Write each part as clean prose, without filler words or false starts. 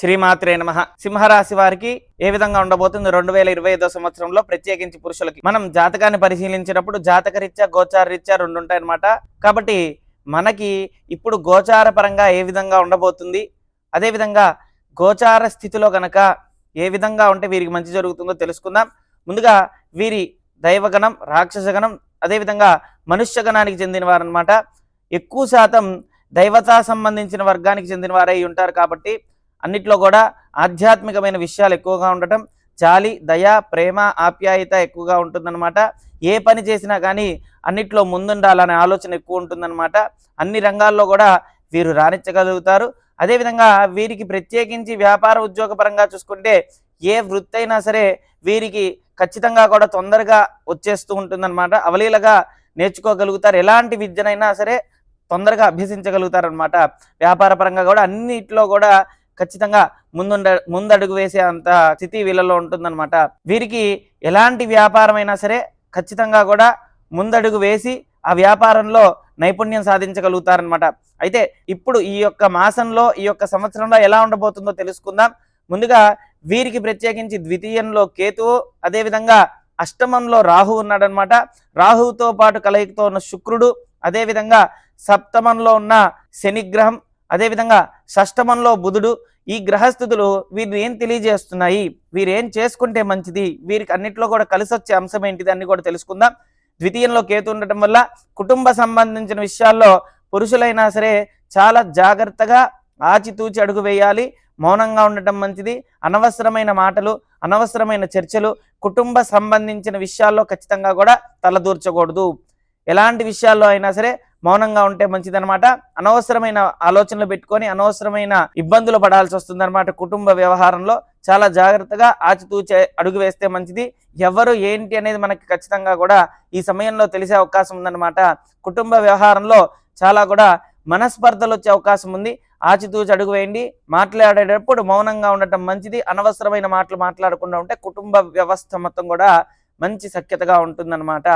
శ్రీమాత్రే నమః. సింహరాశి వారికి ఏ విధంగా ఉండబోతుంది 2025 సంవత్సరంలో, ప్రత్యేకించి పురుషులకి మనం జాతకాన్ని పరిశీలించినప్పుడు జాతకరీత్యా గోచారరీత్యా రెండు ఉంటాయన్నమాట. కాబట్టి మనకి ఇప్పుడు గోచార పరంగా ఏ విధంగా ఉండబోతుంది, అదేవిధంగా గోచార స్థితిలో గనక ఏ విధంగా ఉంటే వీరికి మంచి జరుగుతుందో తెలుసుకుందాం. ముందుగా వీరి దైవగణం, రాక్షసగణం, అదేవిధంగా మనుష్యగణానికి చెందిన వారనమాట. ఎక్కువ శాతం దైవతా సంబంధించిన వర్గానికి చెందిన వారై ఉంటారు. కాబట్టి అన్నిట్లో కూడా ఆధ్యాత్మికమైన విషయాలు ఎక్కువగా ఉండటం, జాలి, దయ, ప్రేమ, ఆప్యాయత ఎక్కువగా ఉంటుందన్నమాట. ఏ పని చేసినా కానీ అన్నిట్లో ముందుండాలనే ఆలోచన ఎక్కువ ఉంటుందన్నమాట. అన్ని రంగాల్లో కూడా వీరు రాణించగలుగుతారు. అదేవిధంగా వీరికి ప్రత్యేకించి వ్యాపార ఉద్యోగ పరంగా చూసుకుంటే ఏ వృత్తి అయినా సరే వీరికి ఖచ్చితంగా కూడా తొందరగా వచ్చేస్తూ ఉంటుందన్నమాట. అవలీలగా నేర్చుకోగలుగుతారు. ఎలాంటి విద్యనైనా సరే తొందరగా అభ్యసించగలుగుతారనమాట. వ్యాపార పరంగా కూడా అన్నిట్లో కూడా ఖచ్చితంగా ముందడుగు వేసే అంత స్థితి వీళ్ళలో ఉంటుందన్నమాట. వీరికి ఎలాంటి వ్యాపారమైనా సరే ఖచ్చితంగా కూడా ముందడుగు వేసి ఆ వ్యాపారంలో నైపుణ్యం సాధించగలుగుతారనమాట. అయితే ఇప్పుడు ఈ యొక్క మాసంలో, ఈ యొక్క సంవత్సరంలో ఎలా ఉండబోతుందో తెలుసుకుందాం. ముందుగా వీరికి ప్రత్యేకించి ద్వితీయంలో కేతువు, అదేవిధంగా అష్టమంలో రాహు ఉన్నాడనమాట. రాహువుతో పాటు కలయికతో ఉన్న శుక్రుడు, అదేవిధంగా సప్తమంలో ఉన్న శనిగ్రహం, అదేవిధంగా షష్టమంలో బుధుడు. ఈ గ్రహస్థితులు వీరు ఏం తెలియజేస్తున్నాయి, వీరేం చేసుకుంటే మంచిది, వీరికి అన్నిట్లో కూడా కలిసి వచ్చే అంశం ఏంటిది అన్ని కూడా తెలుసుకుందాం. ద్వితీయంలో కేతు ఉండటం వల్ల కుటుంబ సంబంధించిన విషయాల్లో పురుషులైనా సరే చాలా జాగ్రత్తగా ఆచితూచి అడుగు వేయాలి. మౌనంగా ఉండటం మంచిది. అనవసరమైన మాటలు, అనవసరమైన చర్చలు, కుటుంబ సంబంధించిన విషయాల్లో ఖచ్చితంగా కూడా తలదూర్చకూడదు. ఎలాంటి విషయాల్లో అయినా సరే మౌనంగా ఉంటే మంచిదనమాట. అనవసరమైన ఆలోచనలు పెట్టుకొని అనవసరమైన ఇబ్బందులు పడాల్సి వస్తుందన్నమాట. కుటుంబ వ్యవహారంలో చాలా జాగ్రత్తగా ఆచితూచే అడుగు వేస్తే మంచిది. ఎవరు ఏంటి అనేది మనకి ఖచ్చితంగా కూడా ఈ సమయంలో తెలిసే అవకాశం ఉందన్నమాట. కుటుంబ వ్యవహారంలో చాలా కూడా మనస్పర్ధలు వచ్చే అవకాశం ఉంది. ఆచితూచి అడుగు వేయండి. మాట్లాడేటప్పుడు మౌనంగా ఉండటం మంచిది. అనవసరమైన మాటలు మాట్లాడకుండా ఉంటే కుటుంబ వ్యవస్థ మొత్తం కూడా మంచి సఖ్యతగా ఉంటుందన్నమాట.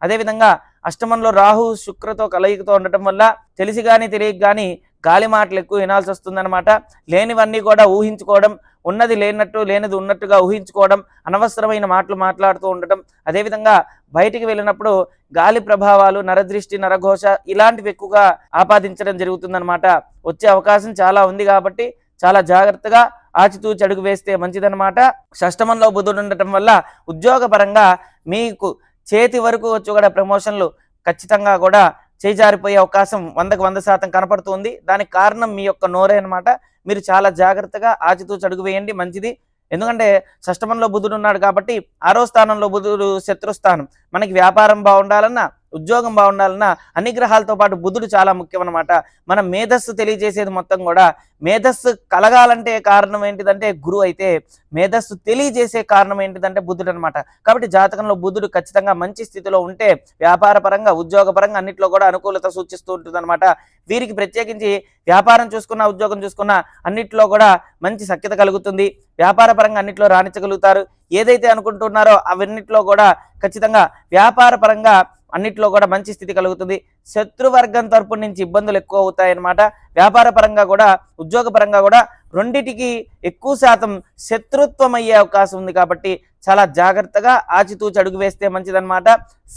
అదేవిధంగా అష్టమంలో రాహు శుక్రతో కలయికతో ఉండటం వల్ల తెలిసి కానీ తెలియక కానీ గాలి మాటలు ఎక్కువ వినాల్సి వస్తుందన్నమాట. లేనివన్నీ కూడా ఊహించుకోవడం, ఉన్నది లేనట్టు లేనిది ఉన్నట్టుగా ఊహించుకోవడం, అనవసరమైన మాటలు మాట్లాడుతూ ఉండటం, అదేవిధంగా బయటికి వెళ్ళినప్పుడు గాలి ప్రభావాలు, నరదృష్టి, నరఘోష ఇలాంటివి ఎక్కువగా ఆపాదించడం జరుగుతుందన్నమాట. వచ్చే అవకాశం చాలా ఉంది కాబట్టి చాలా జాగ్రత్తగా ఆచితూచి అడుగు వేస్తే మంచిదన్నమాట. షష్టమంలో బుధుడు ఉండటం వల్ల ఉద్యోగపరంగా మీకు చేతి వరకు వచ్చి కూడా ప్రమోషన్లు ఖచ్చితంగా కూడా చేజారిపోయే అవకాశం 100% కనపడుతుంది. దానికి కారణం మీ యొక్క నోరే అనమాట. మీరు చాలా జాగ్రత్తగా ఆచితూచి అడుగు వేయండి, మంచిది. ఎందుకంటే షష్టమంలో బుధుడు ఉన్నాడు కాబట్టి 6వ స్థానంలో బుధుడు శత్రుస్థానం. మనకి వ్యాపారం బాగుండాలన్నా, ఉద్యోగం బాగుండాలన్నా అన్ని గ్రహాలతో పాటు బుధుడు చాలా ముఖ్యం అనమాట. మన మేధస్సు తెలియజేసేది మొత్తం కూడా, మేధస్సు కలగాలంటే కారణం ఏంటిదంటే గురువు అయితే, మేధస్సు తెలియజేసే కారణం ఏంటిదంటే బుధుడు అనమాట. కాబట్టి జాతకంలో బుధుడు ఖచ్చితంగా మంచి స్థితిలో ఉంటే వ్యాపార పరంగా, ఉద్యోగ పరంగా అన్నిట్లో కూడా అనుకూలత సూచిస్తూ ఉంటుంది అనమాట. వీరికి ప్రత్యేకించి వ్యాపారం చూసుకున్నా, ఉద్యోగం చూసుకున్నా అన్నిట్లో కూడా మంచి సఖ్యత కలుగుతుంది. వ్యాపార పరంగా అన్నిట్లో రాణించగలుగుతారు. ఏదైతే అనుకుంటున్నారో అవన్నిట్లో కూడా ఖచ్చితంగా వ్యాపార పరంగా అన్నిట్లో కూడా మంచి స్థితి కలుగుతుంది. శత్రువర్గం తరపు నుంచి ఇబ్బందులు ఎక్కువ అవుతాయన్నమాట. వ్యాపార పరంగా కూడా, ఉద్యోగ పరంగా కూడా రెండిటికి ఎక్కువ శాతం శత్రుత్వం అయ్యే అవకాశం ఉంది. కాబట్టి చాలా జాగ్రత్తగా ఆచితూచి అడుగు వేస్తే మంచిదన్నమాట.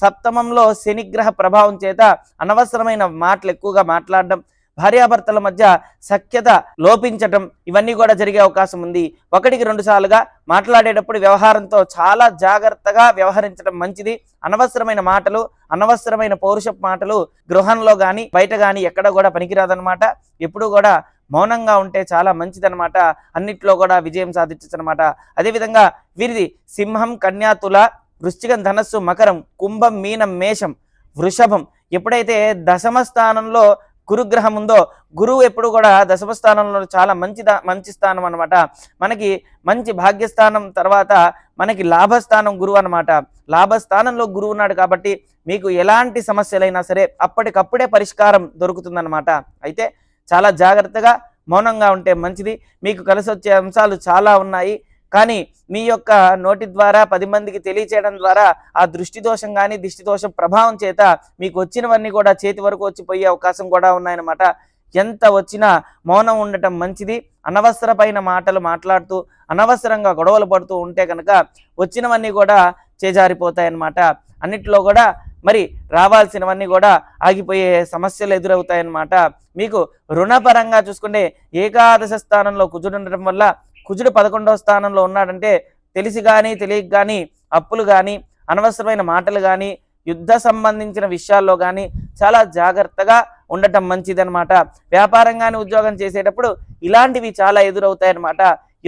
సప్తమంలో శనిగ్రహ ప్రభావం చేత అనవసరమైన మాటలు ఎక్కువగా మాట్లాడడం, భార్యాభర్తల మధ్య సఖ్యత లోపించటం ఇవన్నీ కూడా జరిగే అవకాశం ఉంది. 1-2 సార్లుగా మాట్లాడేటప్పుడు వ్యవహారంతో చాలా జాగ్రత్తగా వ్యవహరించడం మంచిది. అనవసరమైన మాటలు, అనవసరమైన పౌరుషపు మాటలు గృహంలో కానీ బయట కానీ ఎక్కడ కూడా పనికిరాదనమాట. ఎప్పుడు కూడా మౌనంగా ఉంటే చాలా మంచిదనమాట. అన్నిట్లో కూడా విజయం సాధించచ్చు అనమాట. అదేవిధంగా వీరిది సింహం, కన్యా, తుల, వృశ్చికం, ధనస్సు, మకరం, కుంభం, మీనం, మేషం, వృషభం. ఎప్పుడైతే దశమ స్థానంలో గురుగ్రహం ఉందో, గురువు ఎప్పుడు కూడా దశమ స్థానంలో చాలా మంచి స్థానం అనమాట. మనకి మంచి భాగ్యస్థానం తర్వాత మనకి లాభస్థానం గురువు అనమాట. లాభస్థానంలో గురువు ఉన్నాడు కాబట్టి మీకు ఎలాంటి సమస్యలైనా సరే అప్పటికప్పుడే పరిష్కారం దొరుకుతుందన్నమాట. అయితే చాలా జాగ్రత్తగా మౌనంగా ఉంటే మంచిది. మీకు కలిసి వచ్చే అంశాలు చాలా ఉన్నాయి. కానీ మీ యొక్క నోటి ద్వారా 10 మందికి తెలియచేయడం ద్వారా ఆ దృష్టి దోషం కానీ దిష్టి దోషం ప్రభావం చేత మీకు వచ్చినవన్నీ కూడా చేతి వరకు వచ్చి పోయే అవకాశం కూడా ఉన్నాయన్నమాట. ఎంత వచ్చినా మౌనం ఉండటం మంచిది. అనవసరమైన మాటలు మాట్లాడుతూ అనవసరంగా గొడవలు పడుతూ ఉంటే కనుక వచ్చినవన్నీ కూడా చేజారిపోతాయన్నమాట. అన్నిట్లో కూడా మరి రావాల్సినవన్నీ కూడా ఆగిపోయే సమస్యలు ఎదురవుతాయన్నమాట. మీకు రుణపరంగా చూసుకుంటే ఏకాదశ స్థానంలో కుజుడు ఉండటం వల్ల, కుజుడు 11వ స్థానంలో ఉన్నాడంటే తెలిసి కానీ తెలియక కానీ అప్పులు కానీ అనవసరమైన మాటలు కానీ యుద్ధ సంబంధించిన విషయాల్లో కానీ చాలా జాగ్రత్తగా ఉండటం మంచిదన్నమాట. వ్యాపారం కానీ ఉద్యోగం చేసేటప్పుడు ఇలాంటివి చాలా ఎదురవుతాయన్నమాట.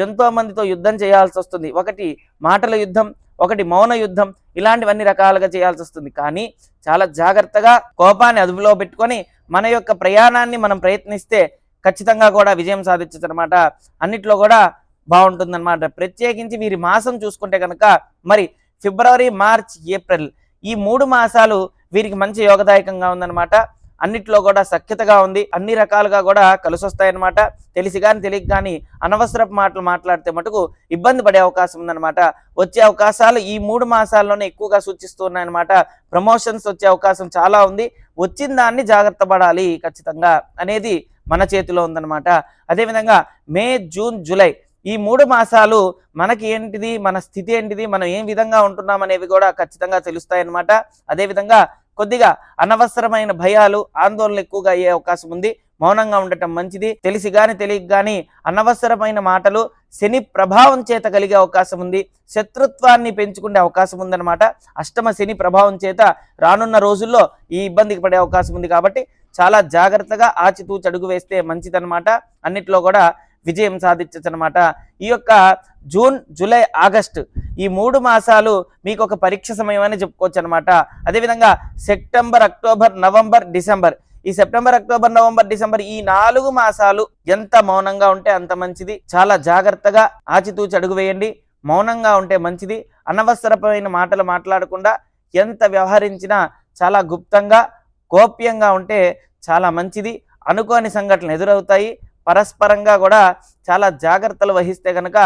ఎంతో మందితో యుద్ధం చేయాల్సి వస్తుంది. ఒకటి మాటల యుద్ధం, ఒకటి మౌన యుద్ధం, ఇలాంటివన్నీ రకాలుగా చేయాల్సి వస్తుంది. కానీ చాలా జాగ్రత్తగా కోపాన్ని అదుపులో పెట్టుకొని మన యొక్క ప్రయాణాన్ని మనం ప్రయత్నిస్తే ఖచ్చితంగా కూడా విజయం సాధించచ్చు అనమాట. అన్నిట్లో కూడా బాగుంటుందన్నమాట. ప్రత్యేకించి వీరి మాసం చూసుకుంటే కనుక మరి ఫిబ్రవరి, మార్చ్, ఏప్రిల్ ఈ 3 మాసాలు వీరికి మంచి యోగదాయకంగా ఉందన్నమాట. అన్నిట్లో కూడా సఖ్యతగా ఉంది. అన్ని రకాలుగా కూడా కలిసి వస్తాయన్నమాట. తెలిసి కానీ తెలియక కానీ అనవసరపు మాటలు మాట్లాడితే మటుకు ఇబ్బంది పడే అవకాశం ఉందన్నమాట. వచ్చే అవకాశాలు ఈ 3 మాసాల్లోనే ఎక్కువగా సూచిస్తూ ఉన్నాయన్నమాట. ప్రమోషన్స్ వచ్చే అవకాశం చాలా ఉంది. వచ్చిన దాన్ని జాగ్రత్త పడాలి ఖచ్చితంగా అనేది మన చేతిలో ఉందన్నమాట. అదేవిధంగా మే, జూన్, జూలై ఈ 3 మాసాలు మనకి ఏంటిది, మన స్థితి ఏంటిది, మనం ఏ విధంగా ఉంటున్నాం అనేవి కూడా ఖచ్చితంగా తెలుస్తాయన్నమాట. అదేవిధంగా కొద్దిగా అనవసరమైన భయాలు, ఆందోళనలు ఎక్కువగా అయ్యే అవకాశం ఉంది. మౌనంగా ఉండటం మంచిది. తెలిసి కానీ తెలియక కానీ అనవసరమైన మాటలు శని ప్రభావం చేత కలిగే అవకాశం ఉంది. శత్రుత్వాన్ని పెంచుకునే అవకాశం ఉందన్నమాట. అష్టమ శని ప్రభావం చేత రానున్న రోజుల్లో ఈ ఇబ్బందికి పడే అవకాశం ఉంది. కాబట్టి చాలా జాగ్రత్తగా ఆచితూచి అడుగు వేస్తే మంచిదన్నమాట. అన్నిట్లో కూడా విజయం సాధించచ్చు అనమాట. ఈ యొక్క జూన్, జూలై, ఆగస్టు ఈ 3 మాసాలు మీకు ఒక పరీక్ష సమయం అని చెప్పుకోవచ్చు అనమాట. అదేవిధంగా సెప్టెంబర్, అక్టోబర్, నవంబర్, డిసెంబర్ ఈ సెప్టెంబర్, అక్టోబర్, నవంబర్, డిసెంబర్ ఈ 4 మాసాలు ఎంత మౌనంగా ఉంటే అంత మంచిది. చాలా జాగ్రత్తగా ఆచితూచి అడుగు వేయండి. మౌనంగా ఉంటే మంచిది. అనవసరమైన మాటలు మాట్లాడకుండా ఎంత వ్యవహరించినా చాలా గుప్తంగా, గోప్యంగా ఉంటే చాలా మంచిది. అనుకోని సంఘటనలు ఎదురవుతాయి. పరస్పరంగా కూడా చాలా జాగ్రత్తలు వహిస్తే కనుక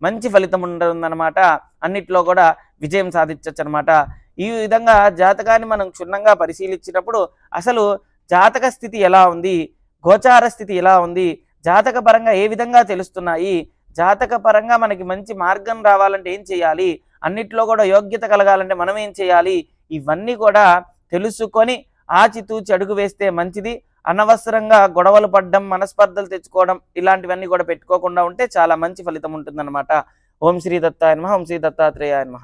మంచి ఫలితం ఉంటుందన్నమాట. అన్నిట్లో కూడా విజయం సాధించవచ్చు అనమాట. ఈ విధంగా జాతకాన్ని మనం క్షుణ్ణంగా పరిశీలించినప్పుడు అసలు జాతక స్థితి ఎలా ఉంది, గోచార స్థితి ఎలా ఉంది, జాతక పరంగా ఏ విధంగా తెలుస్తున్నాయి, జాతక పరంగా మనకి మంచి మార్గం రావాలంటే ఏం చేయాలి, అన్నిట్లో కూడా యోగ్యత కలగాలంటే మనం ఏం చేయాలి, ఇవన్నీ కూడా తెలుసుకొని ఆచితూచి అడుగు వేస్తే మంచిది. అనవసరంగా గొడవలు పడడం, మనస్పర్ధలు తెచ్చుకోవడం ఇలాంటివన్నీ కూడా పెట్టుకోకుండా ఉంటే చాలా మంచి ఫలితం ఉంటుందన్నమాట. ఓం శ్రీ దత్తాయ నమః. ఓం శ్రీ దత్తాత్రేయాయ నమః.